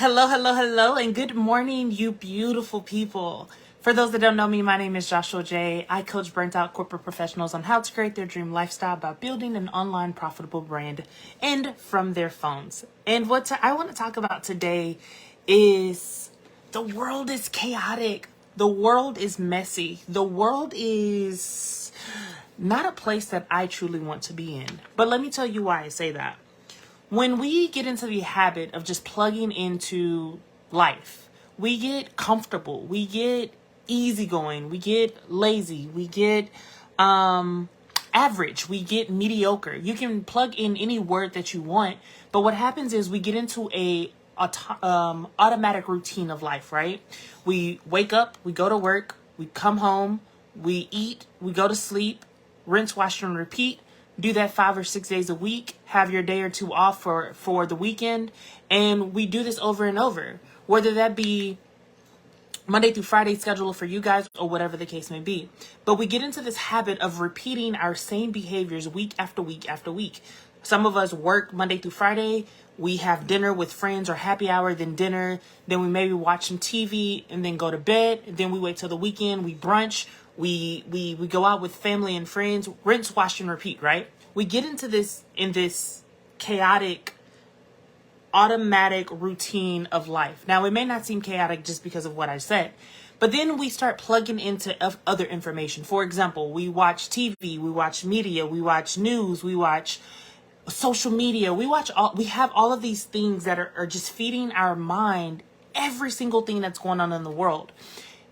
Hello, hello, hello, and good morning, you beautiful people. For those that don't know me, my name is Joshua J. I coach burnt out corporate professionals on how to create their dream lifestyle by building an online profitable brand and from their phones. And I want to talk about today is the world is chaotic. The world is messy. The world is not a place that I truly want to be in. But let me tell you why I say that. When we get into the habit of just plugging into life, we get comfortable, we get easygoing, we get lazy, we get average, we get mediocre. You can plug in any word that you want, but what happens is we get into a automatic routine of life, right? We wake up, we go to work, we come home, we eat, we go to sleep, rinse, wash, and repeat. Do that 5 or 6 days a week, have your day or two off for the weekend. And we do this over and over, whether that be Monday through Friday schedule for you guys or whatever the case may be. But we get into this habit of repeating our same behaviors week after week after week. Some of us work Monday through Friday. We have dinner with friends or happy hour, then dinner. Then we maybe watch some TV and then go to bed. Then we wait till the weekend. We brunch. We go out with family and friends, rinse, wash, and repeat, right? We get into this chaotic, automatic routine of life. Now, it may not seem chaotic just because of what I said, but then we start plugging into other information. For example, we watch TV, we watch media, we watch news, we watch social media, we have all of these things that are just feeding our mind every single thing that's going on in the world,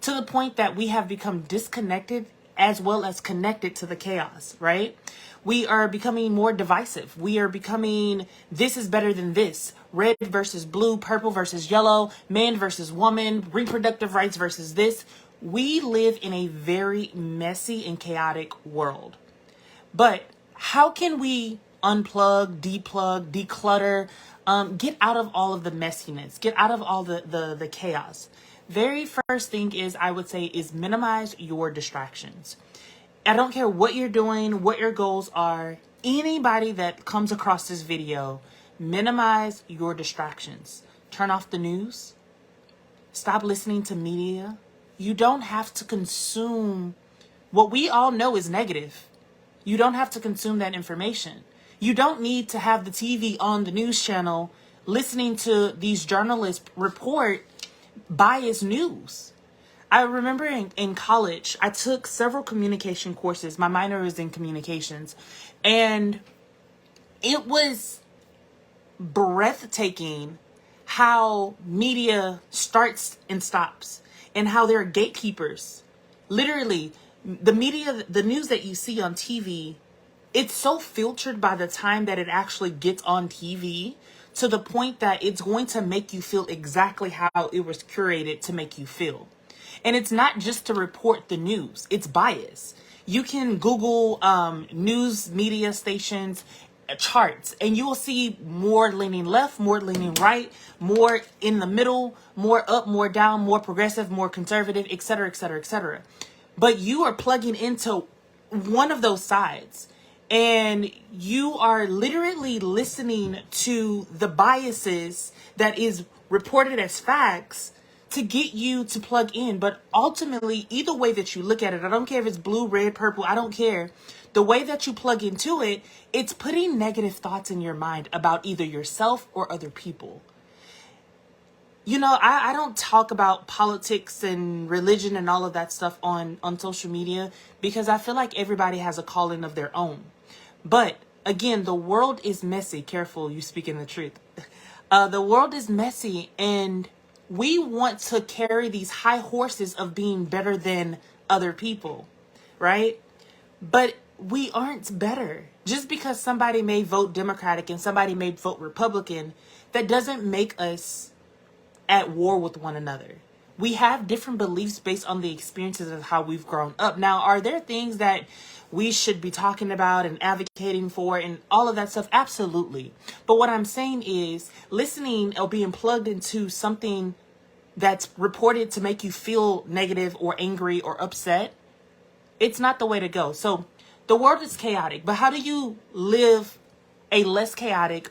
to the point that we have become disconnected as well as connected to the chaos, right? We are becoming more divisive. We are becoming, this is better than this. Red versus blue, purple versus yellow, man versus woman, reproductive rights versus this. We live in a very messy and chaotic world. But how can we unplug, deplug, declutter, get out of all of the messiness, get out of all the chaos? Very first thing I would say is minimize your distractions. I don't care what you're doing, what your goals are. Anybody that comes across this video, minimize your distractions. Turn off the news. Stop listening to media. You don't have to consume what we all know is negative. You don't have to consume that information. You don't need to have the TV on the news channel listening to these journalists report biased news. I remember in college, I took several communication courses. My minor is in communications, and it was breathtaking how media starts and stops and how there are gatekeepers. Literally, the media, the news that you see on TV, it's so filtered by the time that it actually gets on TV, to the point that it's going to make you feel exactly how it was curated to make you feel. And it's not just to report the news, it's bias. You can Google news media stations charts, and you will see more leaning left, more leaning right, more in the middle, more up, more down, more progressive, more conservative, etc., etc., etc. But you are plugging into one of those sides, and you are literally listening to the biases that is reported as facts to get you to plug in. But ultimately, either way that you look at it, I don't care if it's blue, red, purple, I don't care. The way that you plug into it, it's putting negative thoughts in your mind about either yourself or other people. You know, I don't talk about politics and religion and all of that stuff on social media, because I feel like everybody has a calling of their own. But again, the world is messy. Careful, you speaking the truth. The world is messy, and we want to carry these high horses of being better than other people, right? But we aren't better. Just because somebody may vote Democratic and somebody may vote Republican, that doesn't make us at war with one another. We have different beliefs based on the experiences of how we've grown up. Now, are there things that we should be talking about and advocating for and all of that stuff? Absolutely. But what I'm saying is, listening or being plugged into something that's reported to make you feel negative or angry or upset, it's not the way to go. So the world is chaotic, but how do you live a less chaotic,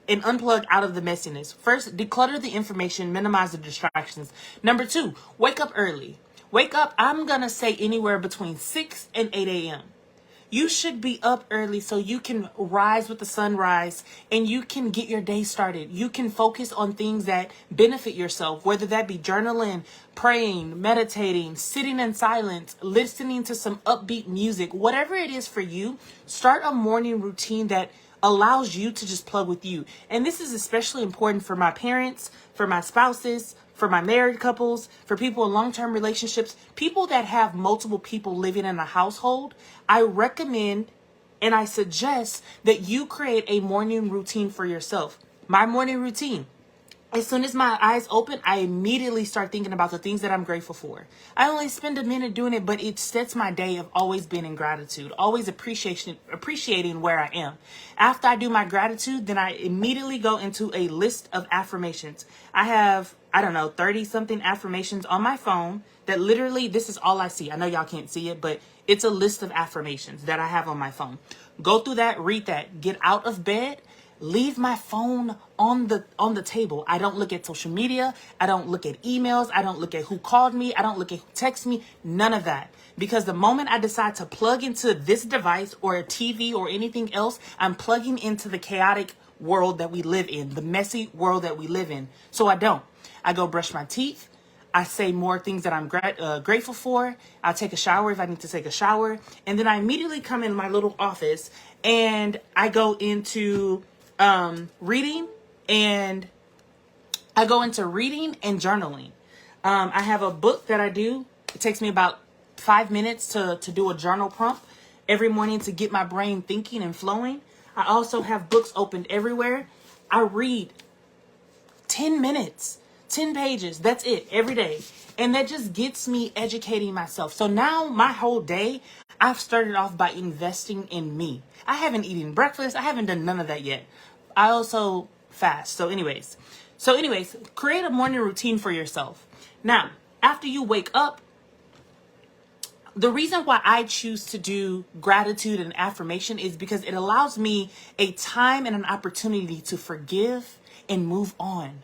and unplug out of the messiness. First, declutter the information, minimize the distractions. Number 2, wake up early. Wake up, I'm going to say anywhere between 6 and 8 a.m. You should be up early so you can rise with the sunrise and you can get your day started. You can focus on things that benefit yourself, whether that be journaling, praying, meditating, sitting in silence, listening to some upbeat music, whatever it is for you. Start a morning routine that allows you to just plug with you. And this is especially important for my parents, for my spouses, for my married couples, for people in long-term relationships, people that have multiple people living in a household. I recommend and I suggest that you create a morning routine for yourself. My morning routine. As soon as my eyes open, I immediately start thinking about the things that I'm grateful for. I only spend a minute doing it, but it sets my day of always being in gratitude, always appreciating where I am. After I do my gratitude, then I immediately go into a list of affirmations. I have, 30 something affirmations on my phone that literally, this is all I see. I know y'all can't see it, but it's a list of affirmations that I have on my phone. Go through that, read that, get out of bed. Leave my phone on the table. I don't look at social media. I don't look at emails. I don't look at who called me. I don't look at who texted me. None of that. Because the moment I decide to plug into this device or a TV or anything else, I'm plugging into the chaotic world that we live in, the messy world that we live in. So I don't. I go brush my teeth. I say more things that I'm grateful for. I'll take a shower if I need to take a shower. And then I immediately come in my little office and I go into reading and journaling. I have a book that I do. It takes me about 5 minutes to do a journal prompt every morning to get my brain thinking and flowing. I also have books opened everywhere. I read 10 minutes, 10 pages. That's it every day. And that just gets me educating myself. So now my whole day, I've started off by investing in me. I haven't eaten breakfast. I haven't done none of that yet. I also fast. So anyways, create a morning routine for yourself. Now, after you wake up, the reason why I choose to do gratitude and affirmation is because it allows me a time and an opportunity to forgive and move on.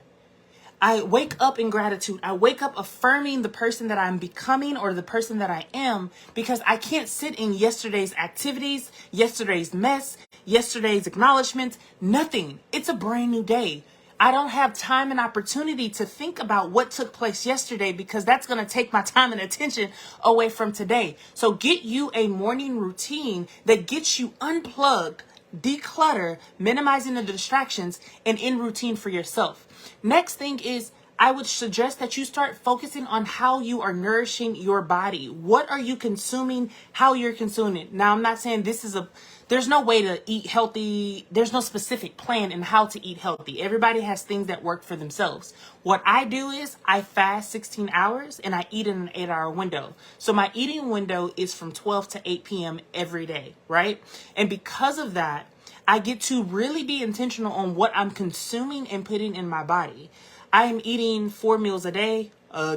I wake up in gratitude. I wake up affirming the person that I'm becoming or the person that I am, because I can't sit in yesterday's activities, yesterday's mess, yesterday's acknowledgments, nothing. It's a brand new day. I don't have time and opportunity to think about what took place yesterday because that's going to take my time and attention away from today. So get you a morning routine that gets you unplugged, declutter, minimizing the distractions, and in routine for yourself. Next thing is, I would suggest that you start focusing on how you are nourishing your body. What are you consuming? How you're consuming it. Now, I'm not saying there's no way to eat healthy. There's no specific plan in how to eat healthy. Everybody has things that work for themselves. What I do is I fast 16 hours and I eat in an 8-hour window. So my eating window is from 12 to 8 p.m. every day, right? And because of that, I get to really be intentional on what I'm consuming and putting in my body. I am eating 4 meals a day,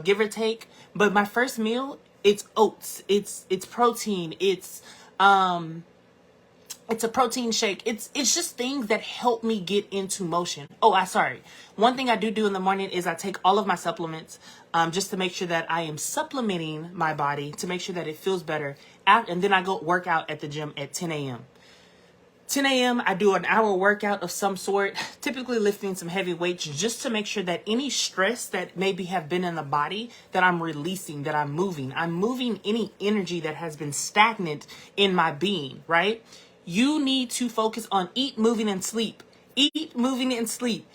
give or take. But my first meal, it's oats. It's protein. It's a protein shake. It's just things that help me get into motion. One thing I do in the morning is I take all of my supplements just to make sure that I am supplementing my body to make sure that it feels better. And then I go work out at the gym at 10 a.m. 10 a.m. I do an hour workout of some sort, typically lifting some heavy weights just to make sure that any stress that maybe have been in the body that I'm releasing, that I'm moving. I'm moving any energy that has been stagnant in my being, right? You need to focus on eat, moving, and sleep. Eat, moving, and sleep.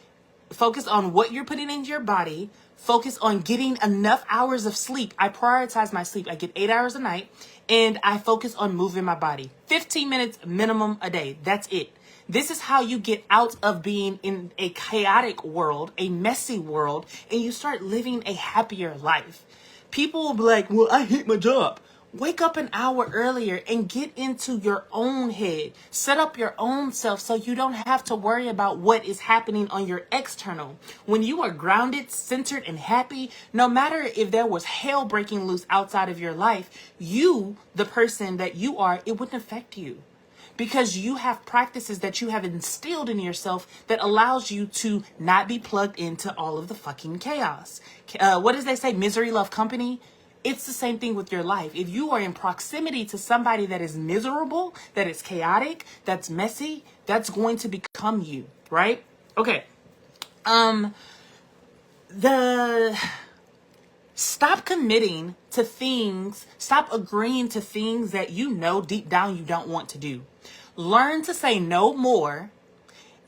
Focus on what you're putting into your body. Focus on getting enough hours of sleep. I prioritize my sleep. I get 8 hours a night and I focus on moving my body. 15 minutes minimum a day. That's it. This is how you get out of being in a chaotic world, a messy world, and you start living a happier life. People will be like, well, I hate my job. Wake up an hour earlier and get into your own head. Set up your own self so you don't have to worry about what is happening on your external. When you are grounded, centered, and happy, no matter if there was hell breaking loose outside of your life, you, the person that you are, it wouldn't affect you. because you have practices that you have instilled in yourself that allows you to not be plugged into all of the fucking chaos. What does they say? Misery love company. It's the same thing with your life. If you are in proximity to somebody that is miserable, that is chaotic, that's messy, that's going to become you, right? Okay. Stop committing to things, stop agreeing to things that you know deep down you don't want to do. Learn to say no more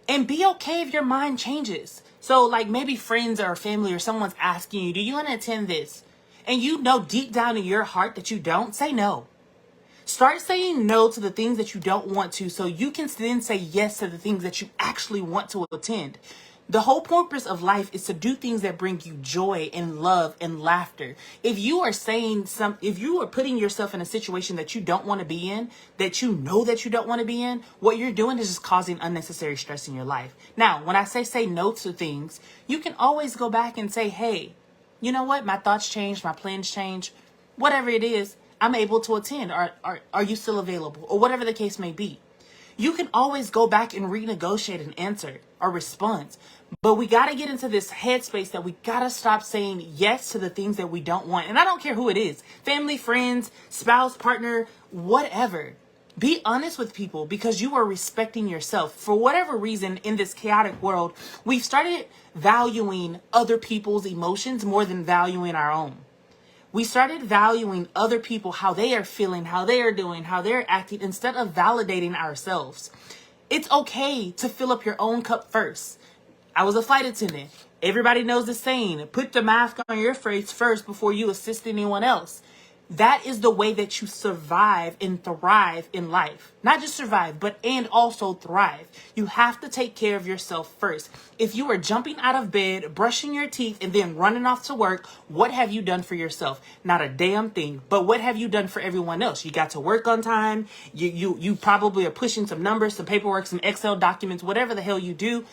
and be okay if your mind changes. So like maybe friends or family or someone's asking you, do you want to attend this? And you know deep down in your heart that you don't, say no. Start saying no to the things that you don't want to so you can then say yes to the things that you actually want to attend. The whole purpose of life is to do things that bring you joy and love and laughter. If you are if you are putting yourself in a situation that you don't want to be in, that you know that you don't want to be in, what you're doing is just causing unnecessary stress in your life. Now, when I say no to things, you can always go back and say, hey, you know what? My thoughts change, my plans change, whatever it is, I'm able to attend. Are you still available? Or whatever the case may be. You can always go back and renegotiate an answer or response. But we got to get into this headspace that we got to stop saying yes to the things that we don't want. And I don't care who it is. Family, friends, spouse, partner, whatever. Be honest with people because you are respecting yourself. For whatever reason, in this chaotic world, we've started valuing other people's emotions more than valuing our own. We started valuing other people, how they are feeling, how they are doing, how they're acting, instead of validating ourselves. It's okay to fill up your own cup first. I was a flight attendant. Everybody knows the saying, put the mask on your face first before you assist anyone else. That is the way that you survive and thrive in life. Not just survive, and also thrive. You have to take care of yourself first. If you are jumping out of bed, brushing your teeth, and then running off to work, what have you done for yourself? Not a damn thing. But what have you done for everyone else? You got to work on time. You probably are pushing some numbers, some paperwork, some Excel documents, whatever the hell you do.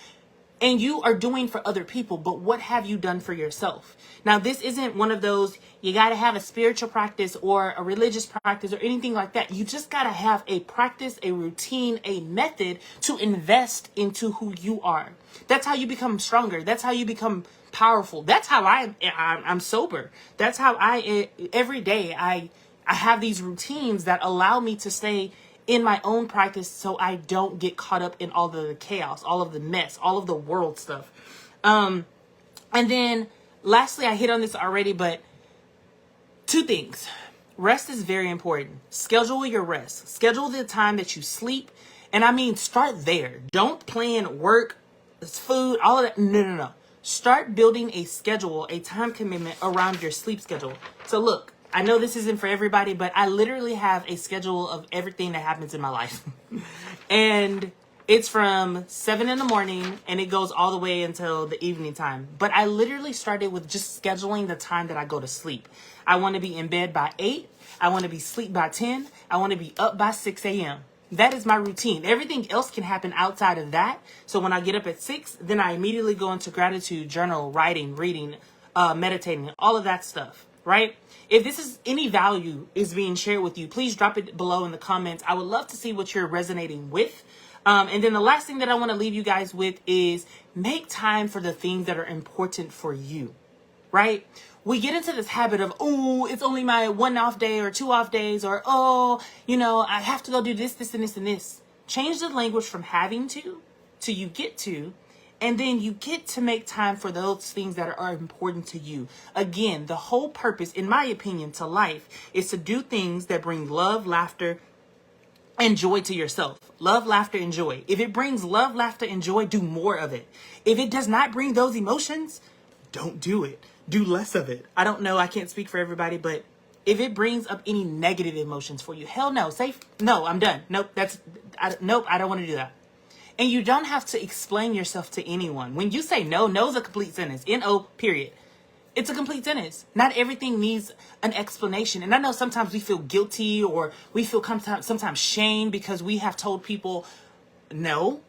And you are doing for other people, but what have you done for yourself? Now, this isn't one of those, you got to have a spiritual practice or a religious practice or anything like that. You just got to have a practice, a routine, a method to invest into who you are. That's how you become stronger. That's how you become powerful. That's how I'm sober. That's how every day I have these routines that allow me to stay in my own practice so I don't get caught up in all the chaos, all of the mess, all of the world stuff. And then lastly, I hit on this already, but 2 things. Rest is very important. Schedule your rest. Schedule the time that you sleep. And I mean, start there. Don't plan work, food, all of that. No. Start building a schedule, a time commitment around your sleep schedule. So look, I know this isn't for everybody, but I literally have a schedule of everything that happens in my life. And it's from 7 in the morning and it goes all the way until the evening time. But I literally started with just scheduling the time that I go to sleep. I want to be in bed by 8. I want to be asleep by 10. I want to be up by 6 a.m. That is my routine. Everything else can happen outside of that. So when I get up at 6, then I immediately go into gratitude, journal, writing, reading, meditating, all of that stuff, right? If this is any value is being shared with you, please drop it below in the comments. I would love to see what you're resonating with. And then the last thing that I want to leave you guys with is make time for the things that are important for you, right? We get into this habit of, oh, it's only my 1 off day or 2 off days, or, oh, I have to go do this, this, and this, and this. Change the language from having to you get to. And then you get to make time for those things that are important to you. Again, the whole purpose, in my opinion, to life is to do things that bring love, laughter, and joy to yourself. Love, laughter, and joy. If it brings love, laughter, and joy, do more of it. If it does not bring those emotions, don't do it. Do less of it. I don't know. I can't speak for everybody, but if it brings up any negative emotions for you, hell no. Say, no, I'm done. Nope, I don't want to do that. And you don't have to explain yourself to anyone. When you say no, no is a complete sentence. N-O, period. It's a complete sentence. Not everything needs an explanation. And I know sometimes we feel guilty or we feel sometimes shame because we have told people no.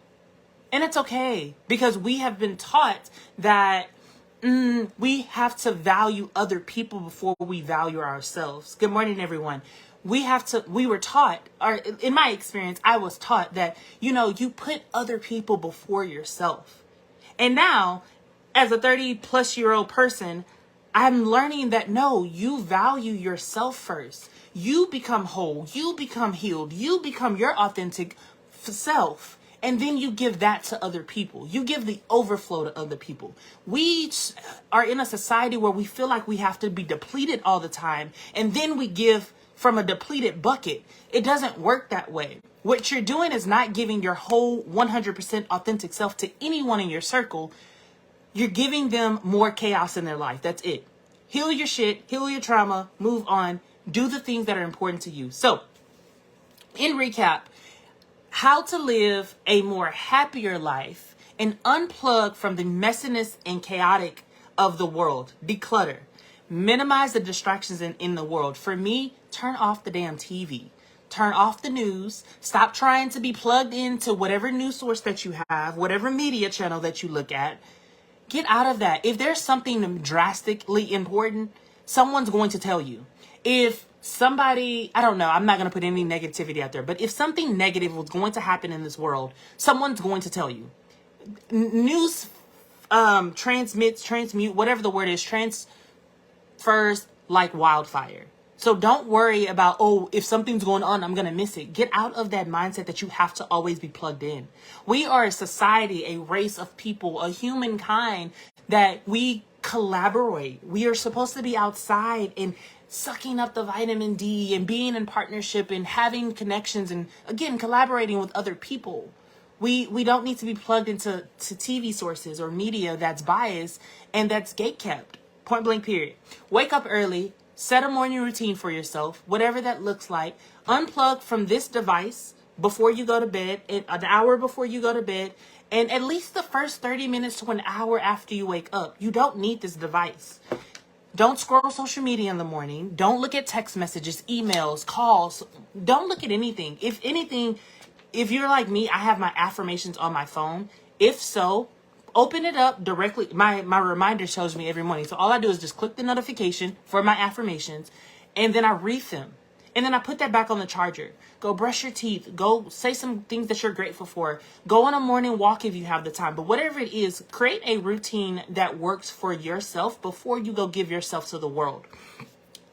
And it's okay because we have been taught that we have to value other people before we value ourselves. Good morning, everyone. we were taught, or in my experience, I was taught that, you put other people before yourself. And now, as a 30-plus-year-old person, I'm learning that no, you value yourself first. You become whole, you become healed, you become your authentic self. And then you give that to other people. You give the overflow to other people. We are in a society where we feel like we have to be depleted all the time. And then we give from a depleted bucket. It doesn't work that way. What you're doing is not giving your whole 100% authentic self to anyone in your circle. You're giving them more chaos in their life. That's it. Heal your shit, heal your trauma, move on, do the things that are important to you. So, in recap, how to live a more happier life and unplug from the messiness and chaotic of the world. Declutter. Minimize the distractions in the world. For me, turn off the damn TV. Turn off the news. Stop trying to be plugged into whatever news source that you have, whatever media channel that you look at. Get out of that. If there's something drastically important, someone's going to tell you. If somebody, I don't know, I'm not going to put any negativity out there, but if something negative was going to happen in this world, someone's going to tell you. News transmute, whatever the word is, transfers like wildfire. So don't worry about, if something's going on, I'm going to miss it. Get out of that mindset that you have to always be plugged in. We are a society, a race of people, a humankind that we collaborate. We are supposed to be outside and sucking up the vitamin D and being in partnership and having connections and, again, collaborating with other people. We don't need to be plugged into TV sources or media that's biased and that's gatekept. Point blank period. Wake up early. Set a morning routine for yourself, whatever that looks like. Unplug from this device before you go to bed, an hour before you go to bed, and at least the first 30 minutes to an hour after you wake up. You don't need this device. Don't scroll social media in the morning. Don't look at text messages, emails, calls. Don't look at anything. If anything, if you're like me, I have my affirmations on my phone. If so, open it up directly. My reminder shows me every morning. So all I do is just click the notification for my affirmations, and then I read them. And then I put that back on the charger. Go brush your teeth. Go say some things that you're grateful for. Go on a morning walk if you have the time. But whatever it is, create a routine that works for yourself before you go give yourself to the world.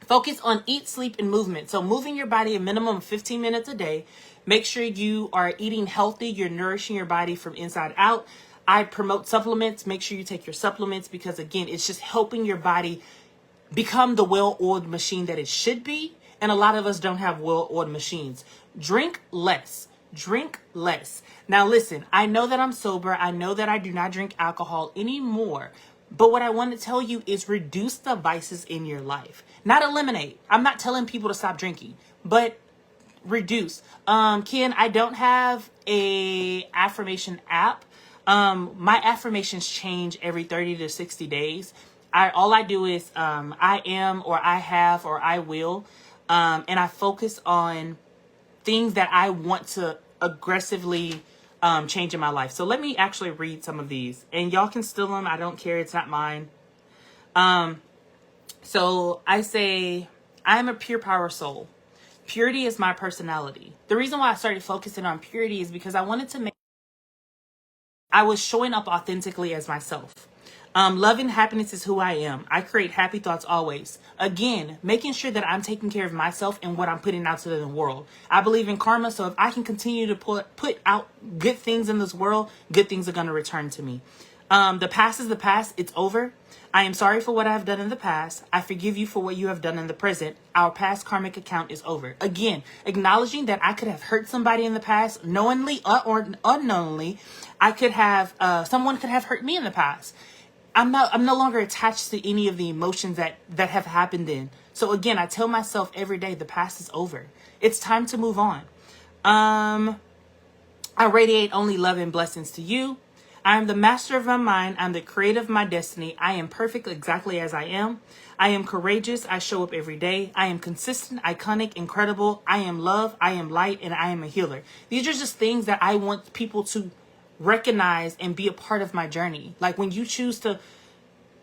Focus on eat, sleep, and movement. So moving your body a minimum of 15 minutes a day. Make sure you are eating healthy. You're nourishing your body from inside out. I promote supplements. Make sure you take your supplements because, again, it's just helping your body become the well-oiled machine that it should be. And a lot of us don't have well-oiled machines. Drink less. Drink less. Now, listen, I know that I'm sober. I know that I do not drink alcohol anymore. But what I want to tell you is reduce the vices in your life. Not eliminate. I'm not telling people to stop drinking, but reduce. Ken, I don't have a affirmation app. My affirmations change every 30 to 60 days. All I do is, I am, or I have, or I will. And I focus on things that I want to aggressively, change in my life. So let me actually read some of these, and y'all can steal them. I don't care. It's not mine. So I say, I am a pure power soul. Purity is my personality. The reason why I started focusing on purity is because I wanted to make I was showing up authentically as myself. Love and happiness is who I am. I create happy thoughts always. Again, making sure that I'm taking care of myself and what I'm putting out to the world. I believe in karma, so if I can continue to put out good things in this world, good things are going to return to me. The past is the past. It's over. I am sorry for what I have done in the past. I forgive you for what you have done in the present. Our past karmic account is over. Again, acknowledging that I could have hurt somebody in the past, knowingly or unknowingly. I could have, someone could have hurt me in the past. I'm no longer attached to any of the emotions that have happened then. So again, I tell myself every day, the past is over. It's time to move on. I radiate only love and blessings to you. I am the master of my mind. I'm the creator of my destiny. I am perfect exactly as I am. I am courageous. I show up every day. I am consistent, iconic, incredible. I am love. I am light, and I am a healer. These are just things that I want people to recognize and be a part of my journey. Like when you choose to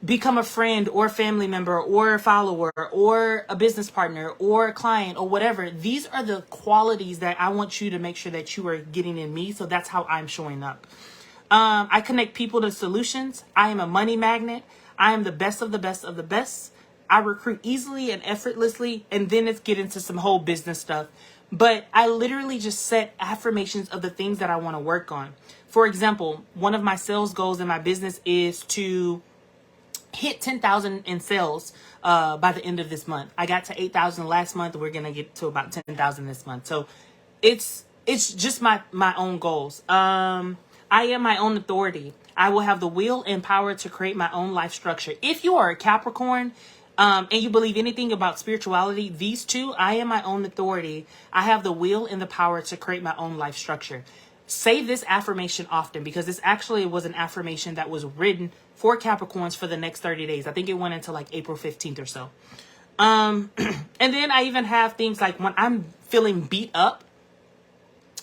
become a friend or family member or a follower or a business partner or a client or whatever. These are the qualities that I want you to make sure that you are getting in me. So that's how I'm showing up. I connect people to solutions. I am a money magnet. I am the best of the best of the best. I recruit easily and effortlessly. And then let's get into some whole business stuff. But I literally just set affirmations of the things that I want to work on. For example, one of my sales goals in my business is to hit 10,000 in sales by the end of this month. I got to 8,000 last month. We're going to get to about 10,000 this month. So it's just my own goals. I am my own authority. I will have the will and power to create my own life structure. If you are a Capricorn, and you believe anything about spirituality, these two, I am my own authority. I have the will and the power to create my own life structure. Say this affirmation often, because this actually was an affirmation that was written for Capricorns for the next 30 days. I think it went into like April 15th or so. And then I even have things like when I'm feeling beat up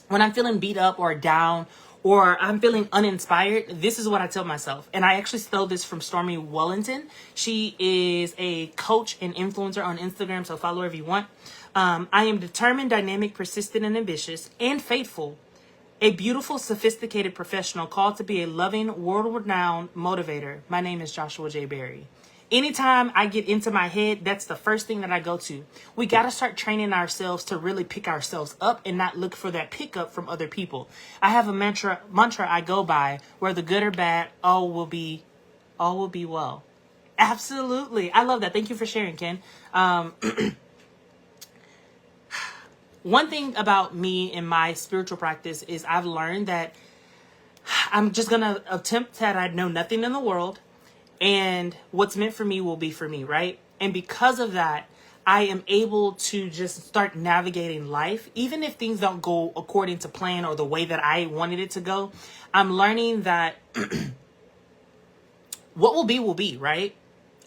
or down, or I'm feeling uninspired, this is what I tell myself. And I actually stole this from Stormy Wellington. She is a coach and influencer on Instagram, so follow her if you want. I am determined, dynamic, persistent, and ambitious, and faithful. A beautiful, sophisticated professional called to be a loving, world-renowned motivator. My name is Joshua J. Berry. Anytime I get into my head, that's the first thing that I go to. We got to start training ourselves to really pick ourselves up and not look for that pickup from other people. I have a mantra I go by, where the good or bad, all will be well. Absolutely. I love that. Thank you for sharing, Ken. One thing about me in my spiritual practice is I've learned that I'm just going to attempt that I know nothing in the world, and what's meant for me will be for me, right? And because of that, I am able to just start navigating life. Even if things don't go according to plan or the way that I wanted it to go, I'm learning that what will be, right?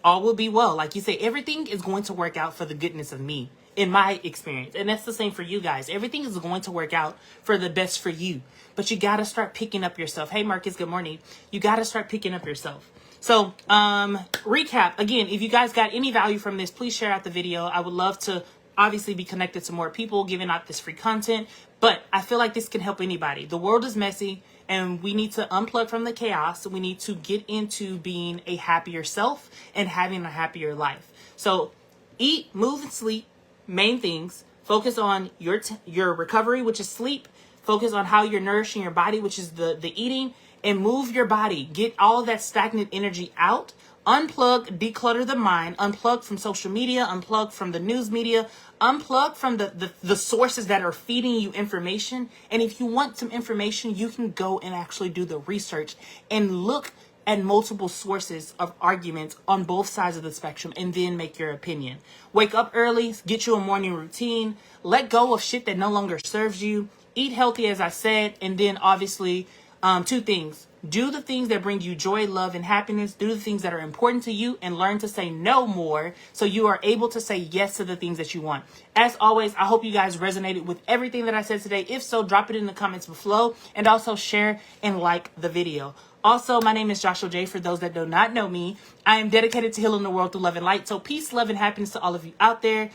All will be well. Like you say, everything is going to work out for the goodness of me, in my experience. And that's the same for you guys. Everything is going to work out for the best for you. But you got to start picking up yourself. Hey, Marcus, good morning. You got to start picking up yourself. So, recap. Again, if you guys got any value from this, please share out the video. I would love to obviously be connected to more people, giving out this free content. But I feel like this can help anybody. The world is messy, and we need to unplug from the chaos. We need to get into being a happier self and having a happier life. So, eat, move, and sleep. Main things. Focus on your recovery, which is sleep. Focus on how you're nourishing your body, which is the eating, and move your body. Get all that stagnant energy out. Unplug, declutter the mind, unplug from social media, unplug from the news media, unplug from the sources that are feeding you information. And if you want some information, you can go and actually do the research and look at multiple sources of arguments on both sides of the spectrum, and then make your opinion. Wake up early, get you a morning routine, let go of shit that no longer serves you, eat healthy, as I said, and then obviously, two things. Do the things that bring you joy, love, and happiness. Do the things that are important to you, and learn to say no more so you are able to say yes to the things that you want. As always, I hope you guys resonated with everything that I said today. If so, drop it in the comments below, and also share and like the video. Also, my name is Joshua J. For those that do not know me, I am dedicated to healing the world through love and light. So peace, love, and happiness to all of you out there.